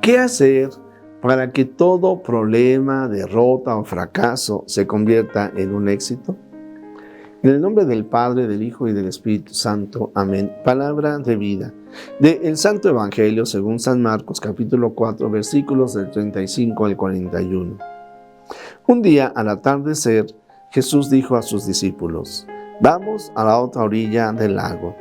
¿Qué hacer para que todo problema, derrota o fracaso se convierta en un éxito? En el nombre del Padre, del Hijo y del Espíritu Santo. Amén. Palabra de vida. Del Santo Evangelio según San Marcos, capítulo 4, versículos del 35 al 41. Un día, al atardecer, Jesús dijo a sus discípulos: «Vamos a la otra orilla del lago».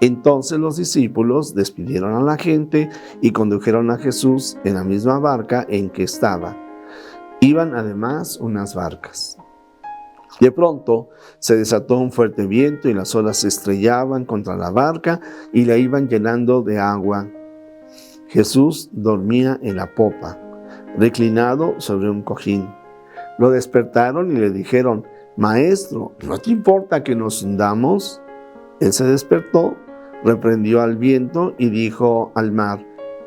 Entonces los discípulos despidieron a la gente y condujeron a Jesús en la misma barca en que estaba. Iban además unas barcas. De pronto se desató un fuerte viento y las olas se estrellaban contra la barca y la iban llenando de agua. Jesús dormía en la popa, reclinado sobre un cojín. Lo despertaron y le dijeron: «Maestro, ¿no te importa que nos hundamos?». Él se despertó, reprendió al viento y dijo al mar: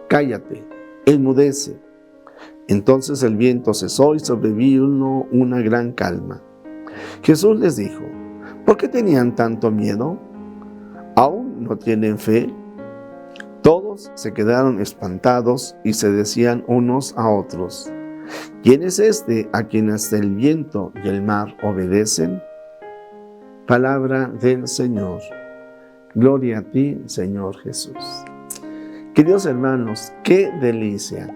«Cállate, enmudece». Entonces el viento cesó y sobrevino una gran calma. Jesús les dijo: «¿Por qué tenían tanto miedo? ¿Aún no tienen fe?». Todos se quedaron espantados y se decían unos a otros: «¿Quién es este a quien hasta el viento y el mar obedecen?». Palabra del Señor. Gloria a ti, Señor Jesús. Queridos hermanos, qué delicia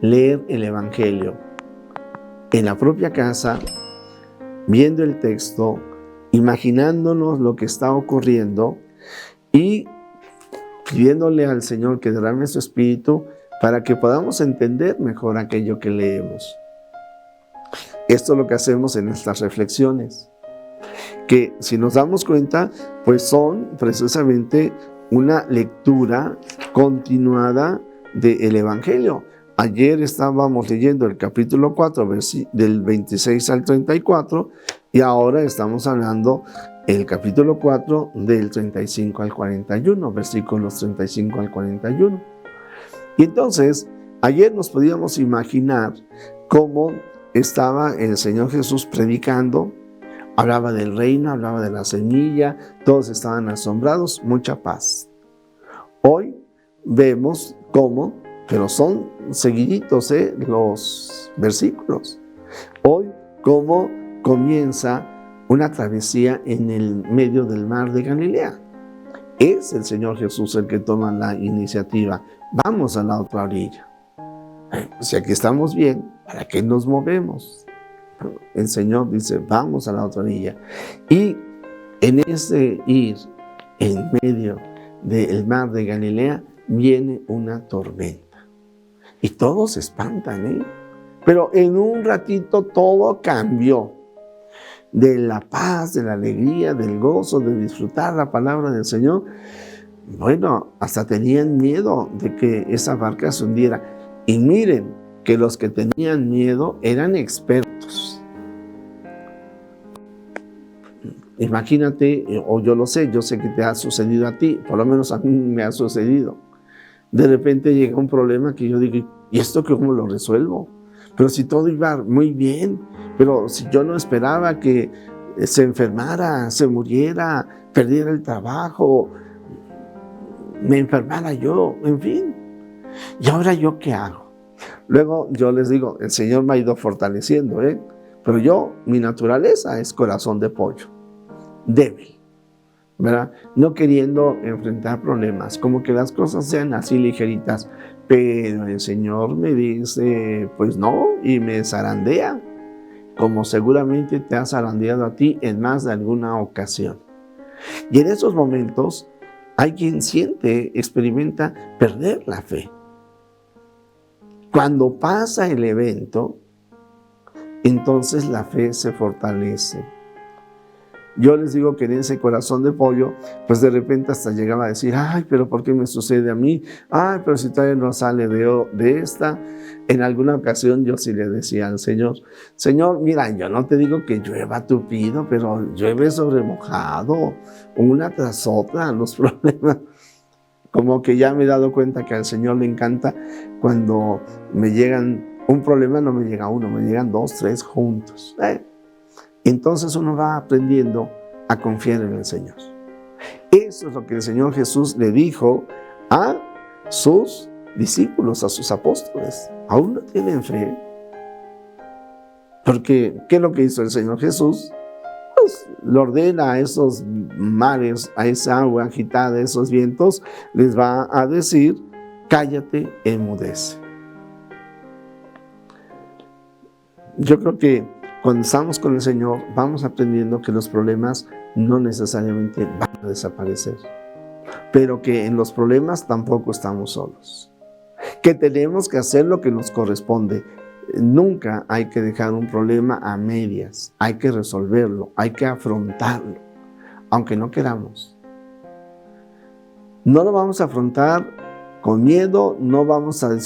leer el Evangelio en la propia casa, viendo el texto, imaginándonos lo que está ocurriendo y pidiéndole al Señor que derrame su Espíritu para que podamos entender mejor aquello que leemos. Esto es lo que hacemos en estas reflexiones, que si nos damos cuenta, pues son precisamente una lectura continuada del Evangelio. Ayer estábamos leyendo el capítulo 4, del 26 al 34, y ahora estamos hablando el capítulo 4 del 35 al 41, versículos 35 al 41. Y entonces, ayer nos podíamos imaginar cómo estaba el Señor Jesús predicando. Hablaba del reino, hablaba de la semilla, todos estaban asombrados, mucha paz. Hoy vemos cómo, pero son seguiditos los versículos. Hoy cómo comienza una travesía en el medio del mar de Galilea. Es el Señor Jesús el que toma la iniciativa. Vamos a la otra orilla. Si aquí estamos bien, ¿para qué nos movemos? El Señor dice: vamos a la otra orilla. Y en ese ir en medio del mar de Galilea viene una tormenta. Y todos se espantan, Pero en un ratito todo cambió. De la paz, de la alegría, del gozo, de disfrutar la palabra del Señor. Bueno, hasta tenían miedo de que esa barca se hundiera. Y miren que los que tenían miedo eran expertos. Imagínate, o yo lo sé, yo sé que te ha sucedido a ti, por lo menos a mí me ha sucedido. De repente llega un problema que yo digo: ¿y esto cómo lo resuelvo? Pero si todo iba muy bien, pero si yo no esperaba que se enfermara, se muriera, perdiera el trabajo, me enfermara yo, en fin. ¿Y ahora yo qué hago? Luego yo les digo, el Señor me ha ido fortaleciendo, pero mi naturaleza es corazón de pollo, débil, ¿verdad? No queriendo enfrentar problemas, como que las cosas sean así ligeritas, pero el Señor me dice: pues no, y me zarandea, como seguramente te ha zarandeado a ti en más de alguna ocasión. Y en esos momentos hay quien experimenta perder la fe. Cuando pasa el evento, entonces la fe se fortalece. Yo les digo que en ese corazón de pollo, pues de repente hasta llegaba a decir: ay, pero ¿por qué me sucede a mí? Ay, pero si todavía no sale de esta. En alguna ocasión yo sí le decía al Señor: Señor, mira, yo no te digo que llueva tupido, pero llueve sobre mojado, una tras otra, los problemas. Como que ya me he dado cuenta que al Señor le encanta cuando me llegan un problema, no me llega uno, me llegan 2, 3 juntos. Entonces uno va aprendiendo a confiar en el Señor. Eso es lo que el Señor Jesús le dijo a sus discípulos, a sus apóstoles. Aún no tienen fe. Porque, ¿qué es lo que hizo el Señor Jesús? Pues le ordena a esos mares, a esa agua agitada, a esos vientos, les va a decir: cállate, enmudece. Yo creo que cuando estamos con el Señor, vamos aprendiendo que los problemas no necesariamente van a desaparecer, pero que en los problemas tampoco estamos solos, que tenemos que hacer lo que nos corresponde. Nunca hay que dejar un problema a medias, hay que resolverlo, hay que afrontarlo, aunque no queramos. No lo vamos a afrontar con miedo, no vamos a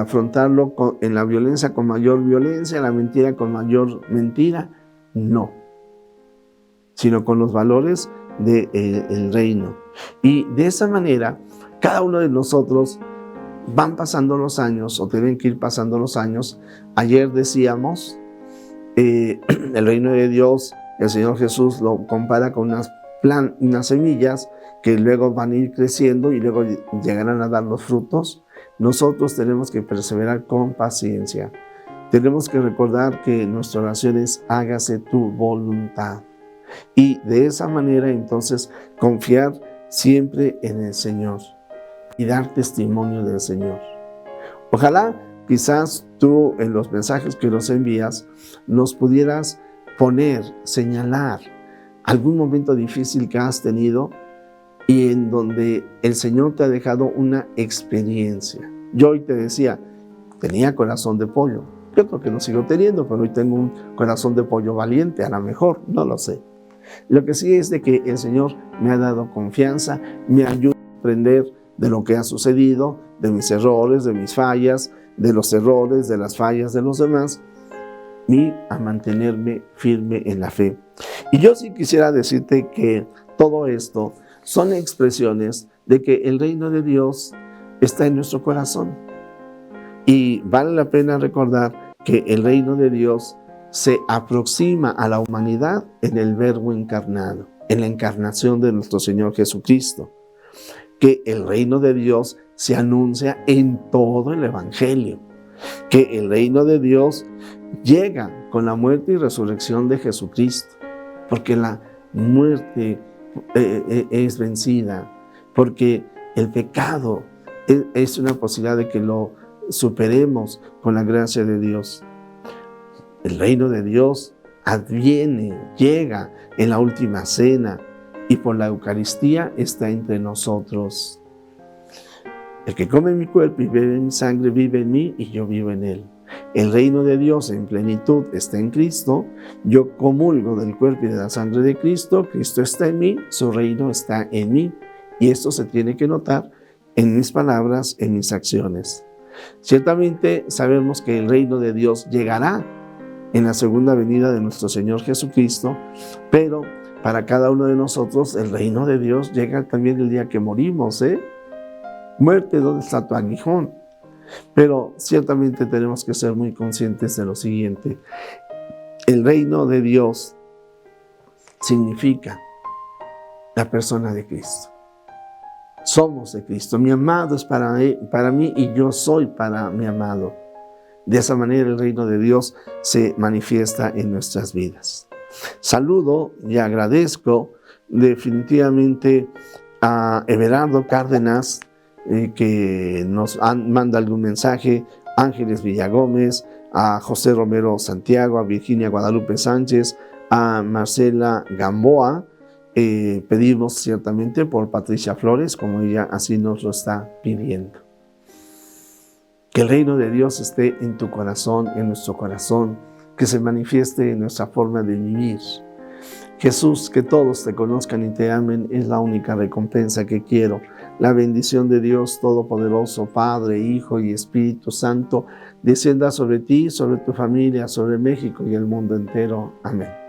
afrontarlo en la violencia con mayor violencia, la mentira con mayor mentira, no, sino con los valores del reino. Y de esa manera, cada uno de nosotros van pasando los años, o tienen que ir pasando los años. Ayer decíamos, el reino de Dios, el Señor Jesús lo compara con unas semillas que luego van a ir creciendo y luego llegarán a dar los frutos. Nosotros tenemos que perseverar con paciencia. Tenemos que recordar que nuestra oración es: hágase tu voluntad. Y de esa manera entonces confiar siempre en el Señor y dar testimonio del Señor. Ojalá quizás tú en los mensajes que nos envías nos pudieras poner, señalar algún momento difícil que has tenido y en donde el Señor te ha dejado una experiencia. Yo hoy te decía, tenía corazón de pollo. Yo creo que lo sigo teniendo, pero hoy tengo un corazón de pollo valiente, a lo mejor, no lo sé. Lo que sí es de que el Señor me ha dado confianza, me ayuda a aprender de lo que ha sucedido, de mis errores, de mis fallas, de los errores, de las fallas de los demás, y a mantenerme firme en la fe. Y yo sí quisiera decirte que todo esto son expresiones de que el reino de Dios está en nuestro corazón. Y vale la pena recordar que el reino de Dios se aproxima a la humanidad en el Verbo encarnado, en la encarnación de nuestro Señor Jesucristo. Que el reino de Dios se anuncia en todo el Evangelio, que el reino de Dios llega con la muerte y resurrección de Jesucristo, porque la muerte es vencida, porque el pecado es una posibilidad de que lo superemos con la gracia de Dios. El reino de Dios adviene, llega en la última cena, y por la Eucaristía está entre nosotros. El que come mi cuerpo y bebe mi sangre vive en mí y yo vivo en él. El reino de Dios en plenitud está en Cristo. Yo comulgo del cuerpo y de la sangre de Cristo. Cristo está en mí, su reino está en mí. Y esto se tiene que notar en mis palabras, en mis acciones. Ciertamente sabemos que el reino de Dios llegará en la segunda venida de nuestro Señor Jesucristo, pero para cada uno de nosotros el reino de Dios llega también el día que morimos, Muerte, ¿dónde está tu aguijón? Pero ciertamente tenemos que ser muy conscientes de lo siguiente. El reino de Dios significa la persona de Cristo. Somos de Cristo. Mi amado es para mí y yo soy para mi amado. De esa manera el reino de Dios se manifiesta en nuestras vidas. Saludo y agradezco definitivamente a Everardo Cárdenas, que nos manda algún mensaje, Ángeles Villagómez, a José Romero Santiago, a Virginia Guadalupe Sánchez, a Marcela Gamboa. Pedimos ciertamente por Patricia Flores, como ella así nos lo está pidiendo. Que el reino de Dios esté en tu corazón, en nuestro corazón, que se manifieste en nuestra forma de vivir. Jesús, que todos te conozcan y te amen es la única recompensa que quiero. La bendición de Dios Todopoderoso, Padre, Hijo y Espíritu Santo, descienda sobre ti, sobre tu familia, sobre México y el mundo entero. Amén.